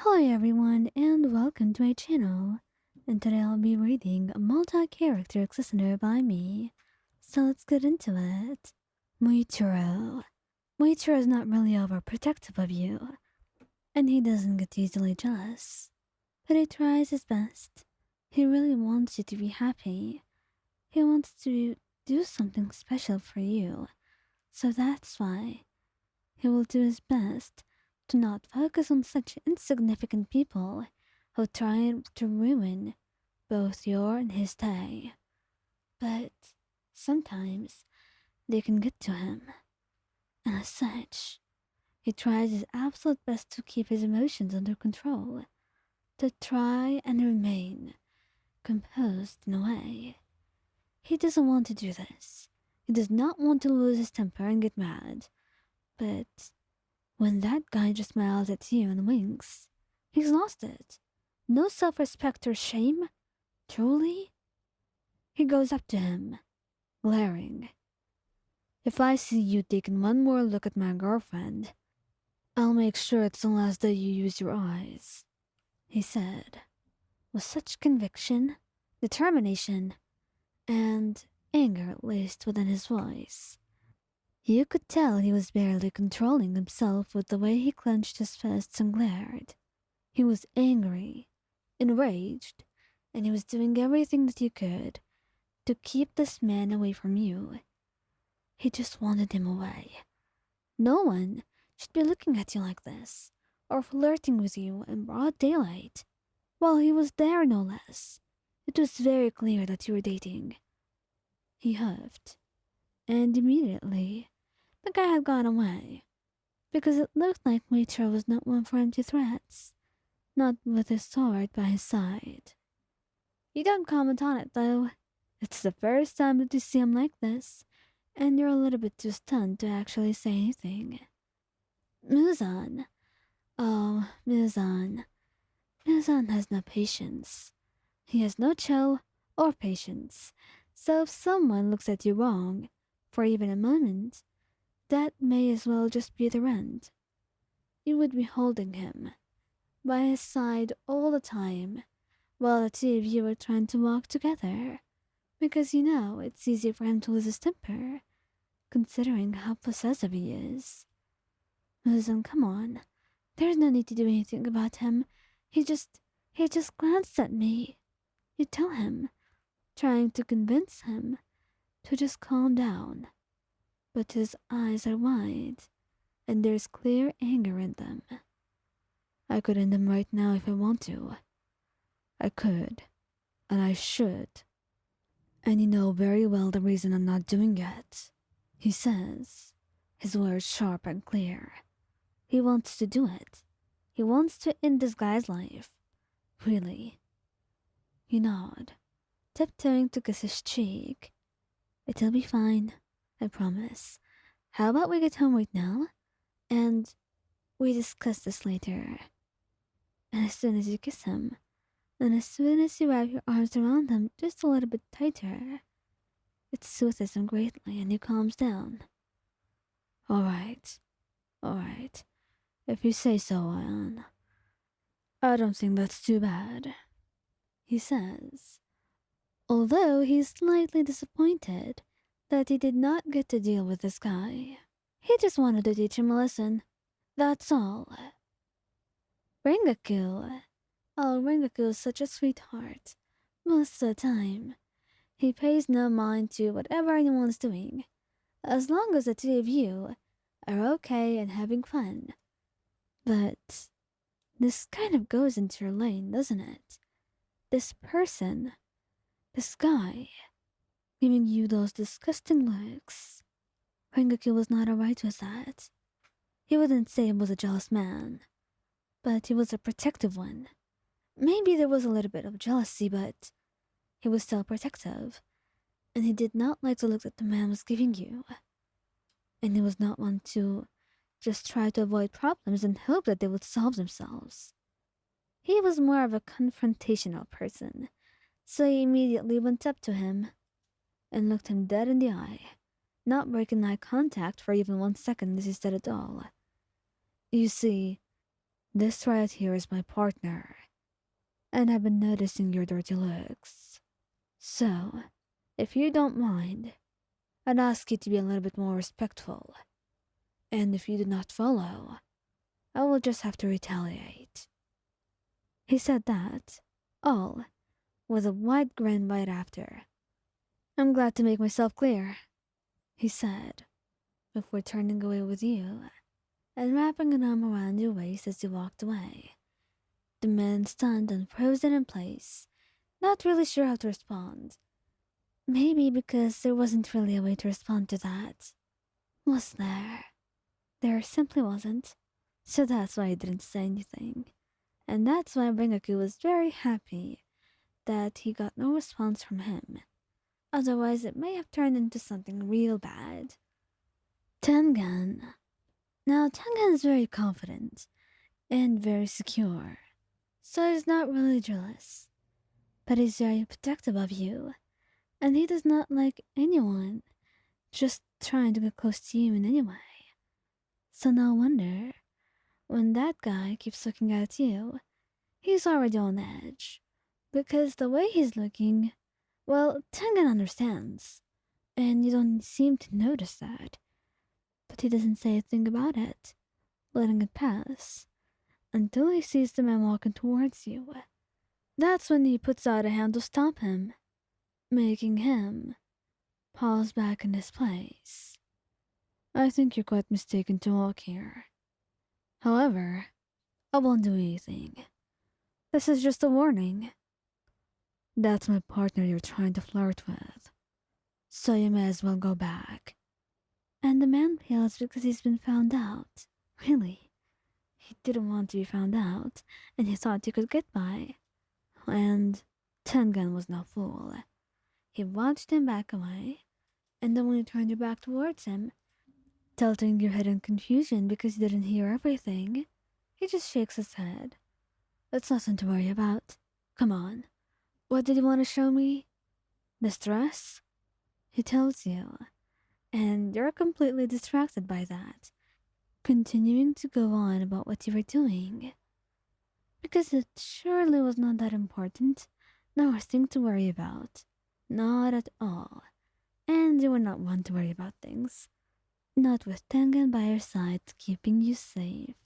Hello everyone and welcome to my channel. And today I'll be reading a multi-character listener by me. So let's get into it. Muichirou. Muichirou is not really overprotective of you, and he doesn't get easily jealous. But he tries his best. He really wants you to be happy. He wants to do something special for you. So that's why he will do his best to not focus on such insignificant people who try to ruin both your and his day. But sometimes they can get to him, and as such, he tries his absolute best to keep his emotions under control, to try and remain composed in a way. He doesn't want to do this. He does not want to lose his temper and get mad. But when that guy just smiles at you and winks, he's lost it. No self-respect or shame? Truly? He goes up to him, glaring. If I see you taking one more look at my girlfriend, I'll make sure it's the last day you use your eyes, he said, with such conviction, determination, and anger laced within his voice. You could tell he was barely controlling himself with the way he clenched his fists and glared. He was angry, enraged, and he was doing everything that he could to keep this man away from you. He just wanted him away. No one should be looking at you like this, or flirting with you in broad daylight, while he was there no less. It was very clear that you were dating. He huffed, and immediately the guy had gone away, because it looked like Muichirou was not one for empty threats, not with his sword by his side. You don't comment on it, though. It's the first time that you see him like this, and you're a little bit too stunned to actually say anything. Muzan. Oh, Muzan. Muzan has no patience. He has no chill or patience, so if someone looks at you wrong, for even a moment, that may as well just be the end. You would be holding him by his side all the time while the two of you are trying to walk together, because you know it's easy for him to lose his temper, considering how possessive he is. Muzan, come on. There's no need to do anything about him. He just glanced at me. You tell him, trying to convince him to just calm down. But his eyes are wide, and there's clear anger in them. I could end them right now if I want to. I could, and I should. And you know very well the reason I'm not doing it, he says, his words sharp and clear. He wants to do it. He wants to end this guy's life. Really. You nod, tiptoeing to kiss his cheek. It'll be fine, I promise. How about we get home right now? And we discuss this later. And as soon as you kiss him, and as soon as you wrap your arms around him just a little bit tighter, it soothes him greatly and he calms down. Alright. If you say so, Ion. I don't think that's too bad, he says, although he's slightly disappointed that he did not get to deal with this guy. He just wanted to teach him a lesson. That's all. Rengoku. Oh, Rengoku is such a sweetheart. Most of the time, he pays no mind to whatever anyone's doing, as long as the two of you are okay and having fun. But this kind of goes into your lane, doesn't it? This person, this guy, giving you those disgusting looks. Rengoku was not alright with that. He wouldn't say he was a jealous man, but he was a protective one. Maybe there was a little bit of jealousy, but he was still protective, and he did not like the look that the man was giving you. And he was not one to just try to avoid problems and hope that they would solve themselves. He was more of a confrontational person, so he immediately went up to him and looked him dead in the eye, not breaking eye contact for even 1 second as he said it all. You see, This right here is my partner, and I've been noticing your dirty looks. So, if you don't mind, I'd ask you to be a little bit more respectful. And if you do not follow, I will just have to retaliate." He said that, all, with a wide grin right after. "I'm glad to make myself clear," he said, before turning away with you and wrapping an arm around your waist as he walked away. The man stunned and frozen in place, not really sure how to respond. Maybe because there wasn't really a way to respond to that. Was there? There simply wasn't. So that's why he didn't say anything. And that's why Rengoku was very happy that he got no response from him. Otherwise, it may have turned into something real bad. Tengen. Now, Tengen is very confident and very secure, so he's not really jealous. But he's very protective of you, and he does not like anyone just trying to get close to you in any way. So no wonder, when that guy keeps looking at you, he's already on edge. Because the way he's looking, well, Tengen understands, and you don't seem to notice that. But he doesn't say a thing about it, letting it pass, until he sees the man walking towards you. That's when he puts out a hand to stop him, making him pause back in his place. "I think you're quite mistaken to walk here. However, I won't do anything. This is just a warning. That's my partner you're trying to flirt with, so you may as well go back." And the man feels because he's been found out. Really, he didn't want to be found out, and he thought he could get by. And Tengen was no fool. He watched him back away, and then when he turned your back towards him, tilting your head in confusion because he didn't hear everything, he just shakes his head. "It's nothing to worry about. Come on. What did you want to show me? This dress?" He tells you, and you're completely distracted by that, continuing to go on about what you were doing. Because it surely was not that important, nor a thing to worry about. Not at all. And you were not one to worry about things. Not with Tengen by your side keeping you safe.